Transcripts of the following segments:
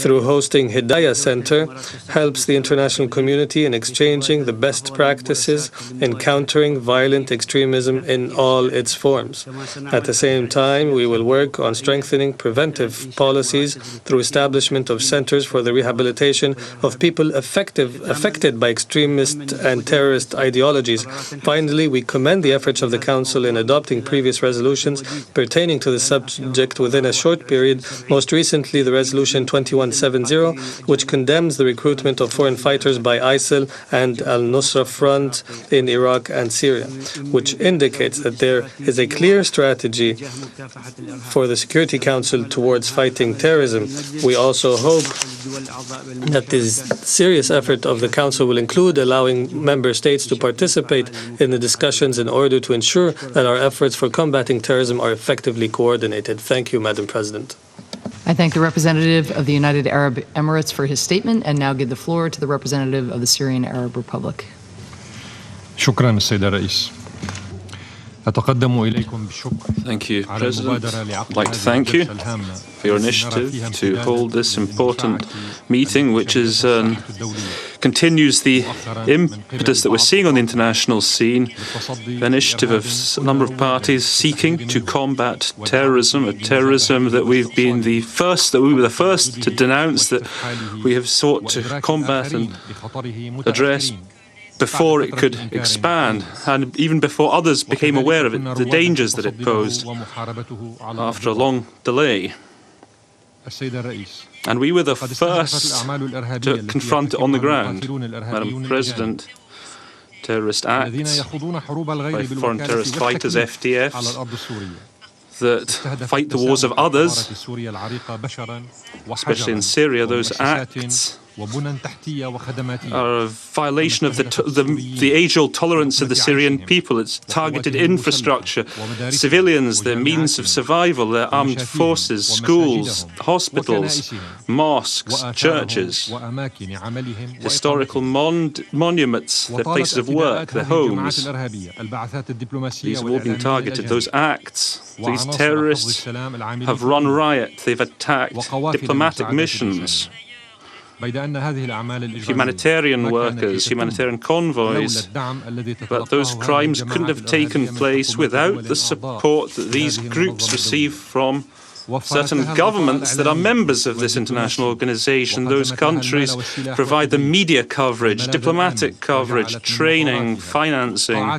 through hosting Hidayah Center, helps the international community in exchanging the best practices in countering violent extremism in all its forms. At the same time, we will work on strengthening preventive policies through establishment of centers for the rehabilitation of people affected by extremist and terrorist ideologies. Finally, we commend the efforts of the Council in adopting previous resolutions pertaining to the subject within a short period, most recently the Resolution 2170, which condemns the recruitment of foreign fighters by ISIL and al-Nusra Front in Iraq and Syria, which indicates that there is a clear strategy for the Security Council towards fighting terrorism. We also hope that this serious effort of the Council will include allowing member states to participate in the discussions in order to ensure that our efforts for combating terrorism are effectively coordinated. Thank you, Madam President. I thank the representative of the United Arab Emirates for his statement and now give the floor to the representative of the Syrian Arab Republic. شكرا السيد الرئيس. Thank you, President. I'd like to thank you for your initiative to hold this important meeting, which is continues the impetus that we're seeing on the international scene, the initiative of a number of parties seeking to combat terrorism, a terrorism that we were the first to denounce, that we have sought to combat and address before it could expand, and even before others became aware of it, the dangers that it posed after a long delay. And we were the first to confront it on the ground. Madam President, terrorist acts by foreign terrorist fighters, FTFs, that fight the wars of others, especially in Syria. Those acts are a violation of the age-old tolerance of the Syrian people. It's targeted infrastructure, civilians, their means of survival, their armed forces, schools, hospitals, mosques, churches, historical monuments, their places of work, their homes. These have all been targeted. Those acts, these terrorists have run riot. They've attacked diplomatic missions, humanitarian workers, humanitarian convoys, but those crimes couldn't have taken place without the support that these groups receive from certain governments that are members of this international organization. Those countries provide the media coverage, diplomatic coverage, training, financing,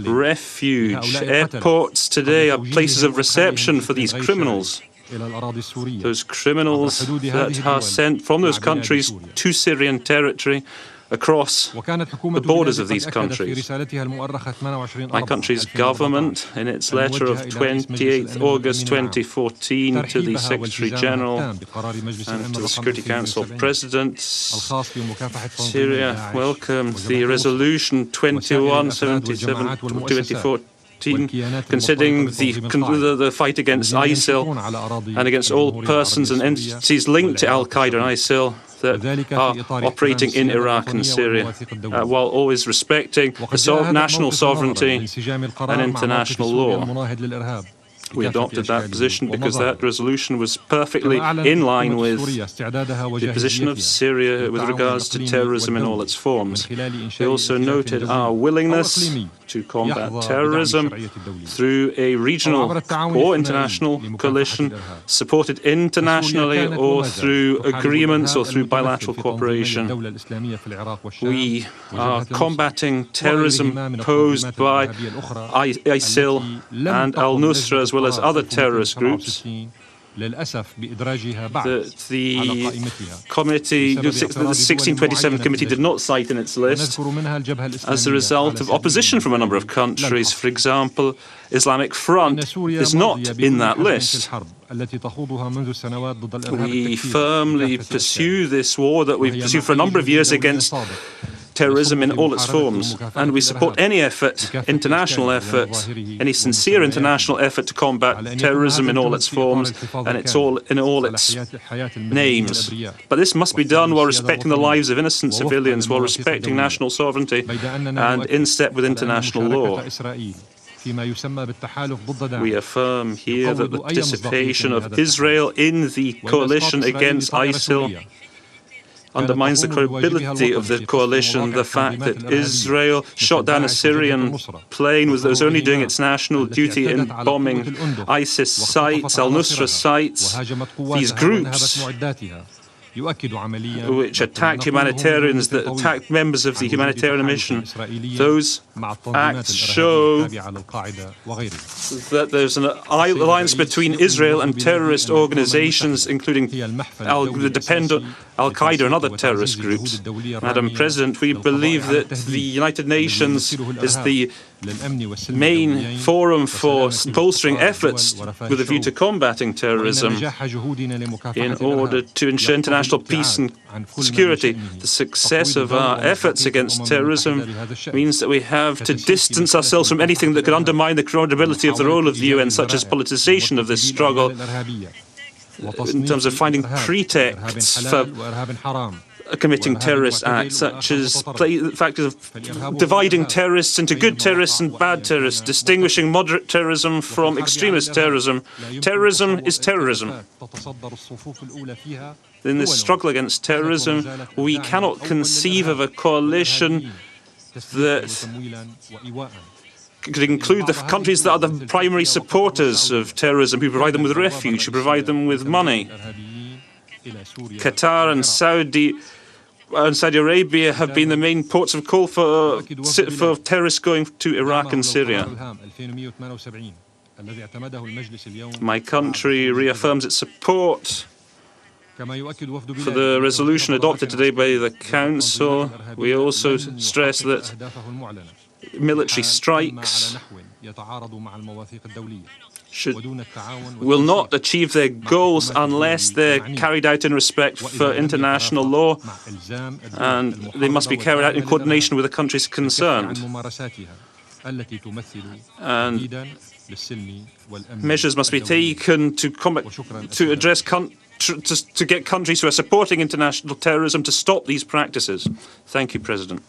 refuge. Airports today are places of reception for these criminals. Those criminals that are sent from those countries to Syrian territory across the borders of these countries. My country's government, in its letter of 28th August 2014 to the Secretary General and to the Security Council President, Syria welcomed the Resolution 2177 2014, considering the fight against ISIL and against all persons and entities linked to Al-Qaeda and ISIL that are operating in Iraq and Syria, while always respecting the national sovereignty and international law. We adopted that position because that resolution was perfectly in line with the position of Syria with regards to terrorism in all its forms. We also noted our willingness to combat terrorism through a regional or international coalition, supported internationally or through agreements or through bilateral cooperation. We are combating terrorism posed by ISIL and al-Nusra, as well as other terrorist groups. The committee, the 1627 committee, did not cite in its list as a result of opposition from a number of countries. For example, Islamic Front is not in that list. We firmly pursue this war that we've pursued for a number of years against terrorism in all its forms, and we support any effort, international effort, any sincere international effort to combat terrorism in all its forms and in all its names. But this must be done while respecting the lives of innocent civilians, while respecting national sovereignty and in step with international law. We affirm here that the participation of Israel in the coalition against ISIL undermines the credibility of the coalition. The fact that Israel shot down a Syrian plane that was only doing its national duty in bombing ISIS sites, al-Nusra sites, these groups which attacked humanitarians, that attacked members of the humanitarian mission. Those acts show that there's an alliance between Israel and terrorist organizations, including the dependent Al-Qaeda and other terrorist groups. Madam President, we believe that the United Nations is the main forum for bolstering efforts with a view to combating terrorism in order to ensure international peace and security. The success of our efforts against terrorism means that we have to distance ourselves from anything that could undermine the credibility of the role of the UN, such as politicization of this struggle, in terms of finding pretexts for committing terrorist acts, such as factors of dividing terrorists into good terrorists and bad terrorists, distinguishing moderate terrorism from extremist terrorism. Terrorism is terrorism. In this struggle against terrorism, we cannot conceive of a coalition that could include the countries that are the primary supporters of terrorism, who provide them with refuge, who provide them with money. Qatar and Saudi Arabia have been the main ports of call for terrorists going to Iraq and Syria. My country reaffirms its support for the resolution adopted today by the Council. We also stress that military strikes will not achieve their goals unless they're carried out in respect for international law, and they must be carried out in coordination with the countries concerned. And measures must be taken to address to get countries who are supporting international terrorism to stop these practices. Thank you, President.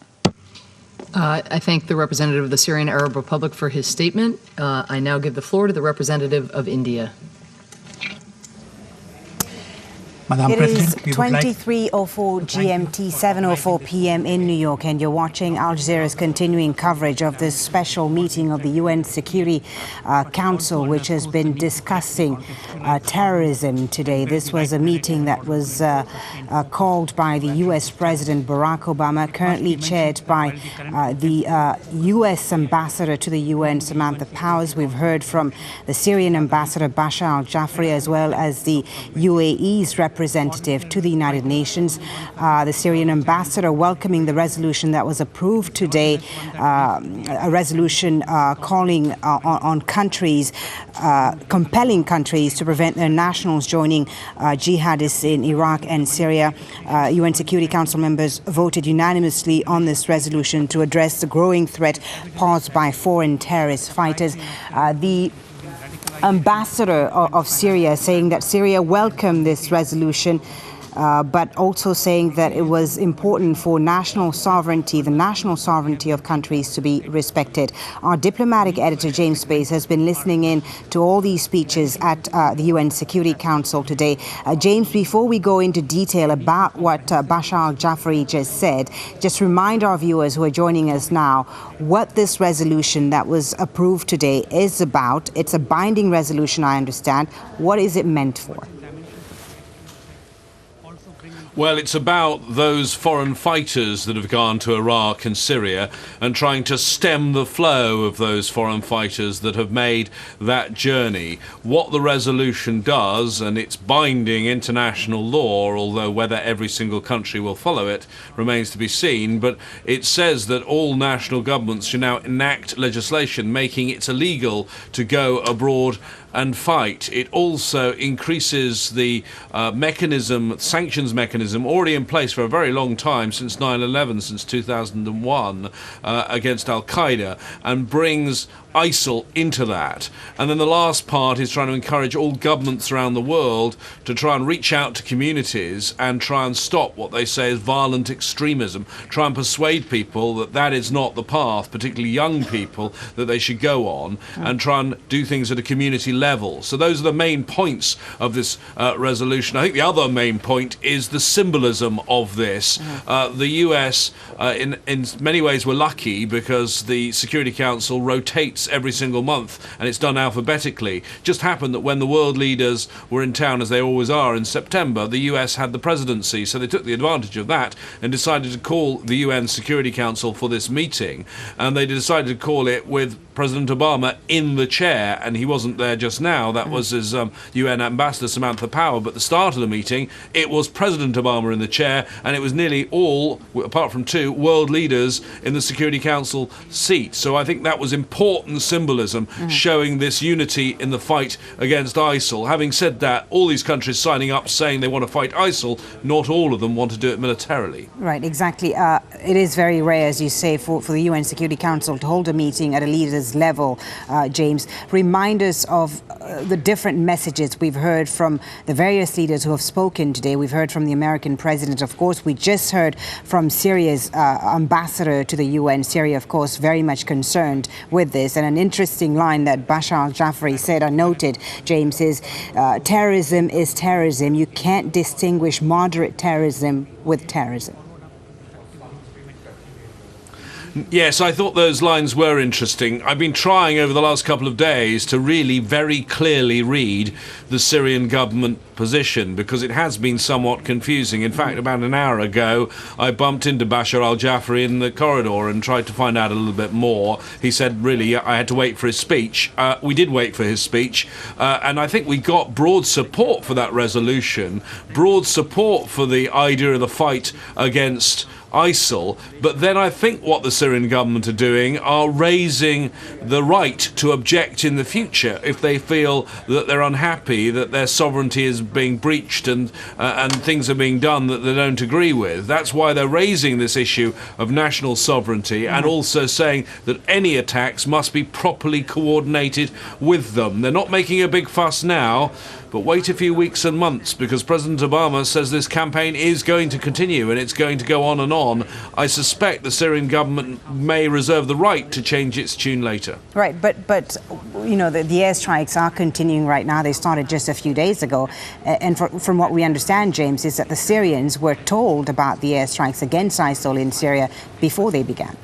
I thank the representative of the Syrian Arab Republic for his statement. I now give the floor to the representative of India. It is 23:04 GMT, 7:04 p.m. in New York, and you're watching Al Jazeera's continuing coverage of this special meeting of the UN Security Council, which has been discussing terrorism today. This was a meeting that was called by the U.S. President Barack Obama, currently chaired by the U.S. Ambassador to the UN, Samantha Powers. We've heard from the Syrian Ambassador Bashar Jaafari, as well as the UAE's representative to the United Nations. The Syrian ambassador welcoming the resolution that was approved today, a resolution calling on countries, compelling countries to prevent their nationals joining jihadists in Iraq and Syria. UN Security Council members voted unanimously on this resolution to address the growing threat posed by foreign terrorist fighters. The ambassador of Syria saying that Syria welcomed this resolution, but also saying that it was important for national sovereignty, the national sovereignty of countries, to be respected. Our diplomatic editor, James Space, has been listening in to all these speeches at the UN Security Council today. James, before we go into detail about what Bashar Jaafari just said, just remind our viewers who are joining us now what this resolution that was approved today is about. It's a binding resolution, I understand. What is it meant for? Well, it's about those foreign fighters that have gone to Iraq and Syria and trying to stem the flow of those foreign fighters that have made that journey. What the resolution does, and it's binding international law, although whether every single country will follow it remains to be seen, but it says that all national governments should now enact legislation making it illegal to go abroad and fight. It also increases the sanctions mechanism already in place for a very long time, since 9/11, since 2001, against Al-Qaeda, and brings ISIL into that. And then the last part is trying to encourage all governments around the world to try and reach out to communities and try and stop what they say is violent extremism, try and persuade people that that is not the path, particularly young people, that they should go on, and try and do things at a community level. So those are the main points of this resolution. I think the other main point is the symbolism of this. The US, in many ways, were lucky because the Security Council rotates every single month, and it's done alphabetically. Just happened that when the world leaders were in town, as they always are, in September, the US had the presidency, so they took the advantage of that and decided to call the UN Security Council for this meeting, and they decided to call it with President Obama in the chair, and he wasn't there just now. That was his UN ambassador Samantha Power. But at the start of the meeting, it was President Obama in the chair, and it was nearly all, apart from two, world leaders in the Security Council seat. So I think that was important symbolism, showing this unity in the fight against ISIL. Having said that, all these countries signing up saying they want to fight ISIL, not all of them want to do it militarily. Right, exactly. It is very rare, as you say, for the UN Security Council to hold a meeting at a leader's level, James. Remind us of the different messages we've heard from the various leaders who have spoken today. We've heard from the American president, of course. We just heard from Syria's ambassador to the UN. Syria, of course, very much concerned with this. And an interesting line that Bashar Jaafari said, I noted, James, is terrorism is terrorism. You can't distinguish moderate terrorism with terrorism. Yes, I thought those lines were interesting. I've been trying over the last couple of days to really very clearly read the Syrian government position, because it has been somewhat confusing. In fact, about an hour ago, I bumped into Bashar al-Jaafari in the corridor and tried to find out a little bit more. He said, really, I had to wait for his speech. We did wait for his speech, and I think we got broad support for that resolution, broad support for the idea of the fight against ISIL. But then I think what the Syrian government are doing are raising the right to object in the future if they feel that they're unhappy that their sovereignty is being breached and things are being done that they don't agree with. That's why they're raising this issue of national sovereignty, and also saying that any attacks must be properly coordinated with them. They're not making a big fuss now, but wait a few weeks and months, because President Obama says this campaign is going to continue and it's going to go on and on. I suspect the Syrian government may reserve the right to change its tune later. Right, but you know, the airstrikes are continuing right now. They started just a few days ago. And from what we understand, James, is that the Syrians were told about the airstrikes against ISIL in Syria before they began.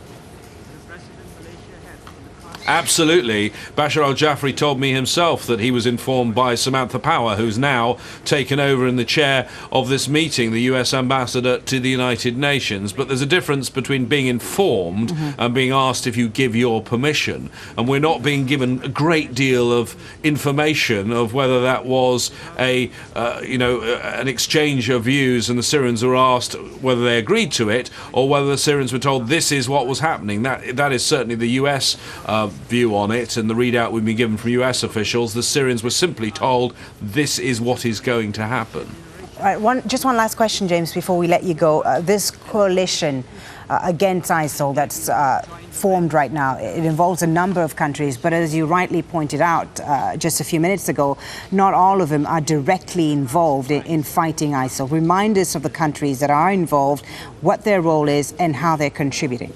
Absolutely. Bashar al-Jaafari told me himself that he was informed by Samantha Power, who's now taken over in the chair of this meeting, the US ambassador to the United Nations. But there's a difference between being informed and being asked if you give your permission. And we're not being given a great deal of information of whether that was an exchange of views and the Syrians were asked whether they agreed to it, or whether the Syrians were told this is what was happening. That is certainly the US view on it, and the readout we've been given from US officials. The Syrians were simply told this is what is going to happen. Right, just one last question, James, before we let you go. This coalition against ISIL that's formed right now, it involves a number of countries, but as you rightly pointed out just a few minutes ago, not all of them are directly involved in fighting ISIL. Remind us of the countries that are involved, what their role is, and how they're contributing.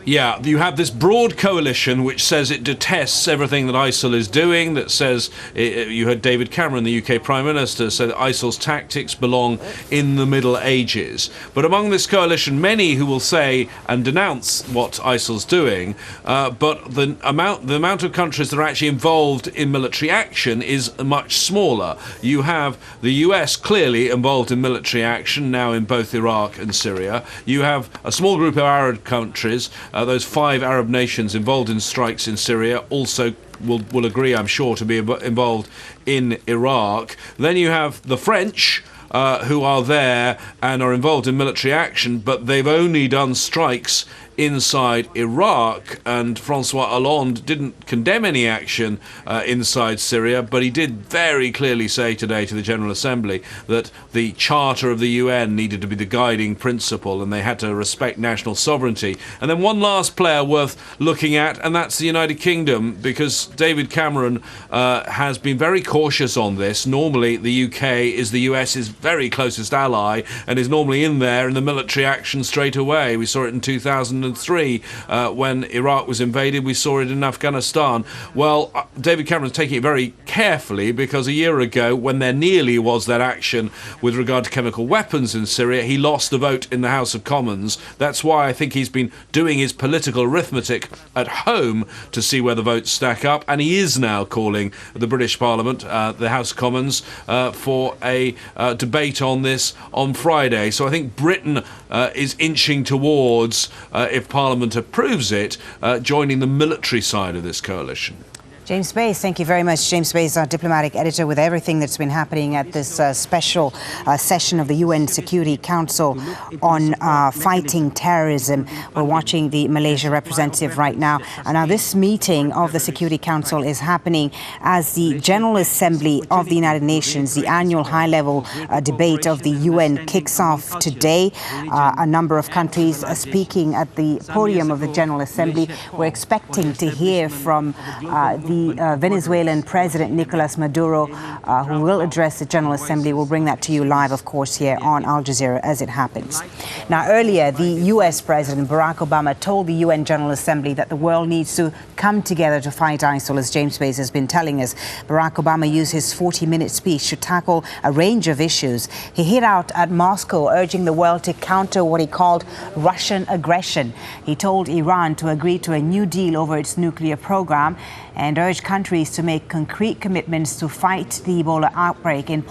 Yeah, you have this broad coalition which says it detests everything that ISIL is doing, that says, you heard David Cameron, the UK Prime Minister, say that ISIL's tactics belong in the Middle Ages. But among this coalition, many who will say and denounce what ISIL's doing, but the amount of countries that are actually involved in military action is much smaller. You have the US clearly involved in military action now in both Iraq and Syria. You have a small group of Arab countries, those 5 Arab nations involved in strikes in Syria, also will agree, I'm sure, to be involved in Iraq. Then you have the French, who are there and are involved in military action, but they've only done strikes inside Iraq, and François Hollande didn't condemn any action inside Syria, but he did very clearly say today to the General Assembly that the Charter of the UN needed to be the guiding principle and they had to respect national sovereignty. And then one last player worth looking at, and that's the United Kingdom, because David Cameron has been very cautious on this. Normally the UK is the US's very closest ally and is normally in there in the military action straight away. We saw it in 2003 when Iraq was invaded. We saw it in Afghanistan. Well, David Cameron's taking it very carefully, because a year ago, when there nearly was that action with regard to chemical weapons in Syria, he lost the vote in the House of Commons. That's why I think he's been doing his political arithmetic at home to see where the votes stack up, and he is now calling the British Parliament, the House of Commons, for a debate on this on Friday. So I think Britain is inching towards, if Parliament approves it, joining the military side of this coalition. James Bays, thank you very much. James Bays, our diplomatic editor, with everything that's been happening at this special session of the UN Security Council on fighting terrorism. We're watching the Malaysia representative right now. And now this meeting of the Security Council is happening as the General Assembly of the United Nations, the annual high-level debate of the UN, kicks off today. A number of countries are speaking at the podium of the General Assembly. We're expecting to hear from the Venezuelan President Nicolas Maduro, who will address the General Assembly. We'll bring that to you live, of course, here on Al Jazeera as it happens. Now, earlier, the US President Barack Obama told the UN General Assembly that the world needs to come together to fight ISIL, as James Bays has been telling us. Barack Obama used his 40-minute speech to tackle a range of issues. He hit out at Moscow, urging the world to counter what he called Russian aggression. He told Iran to agree to a new deal over its nuclear program and urged countries to make concrete commitments to fight the Ebola outbreak in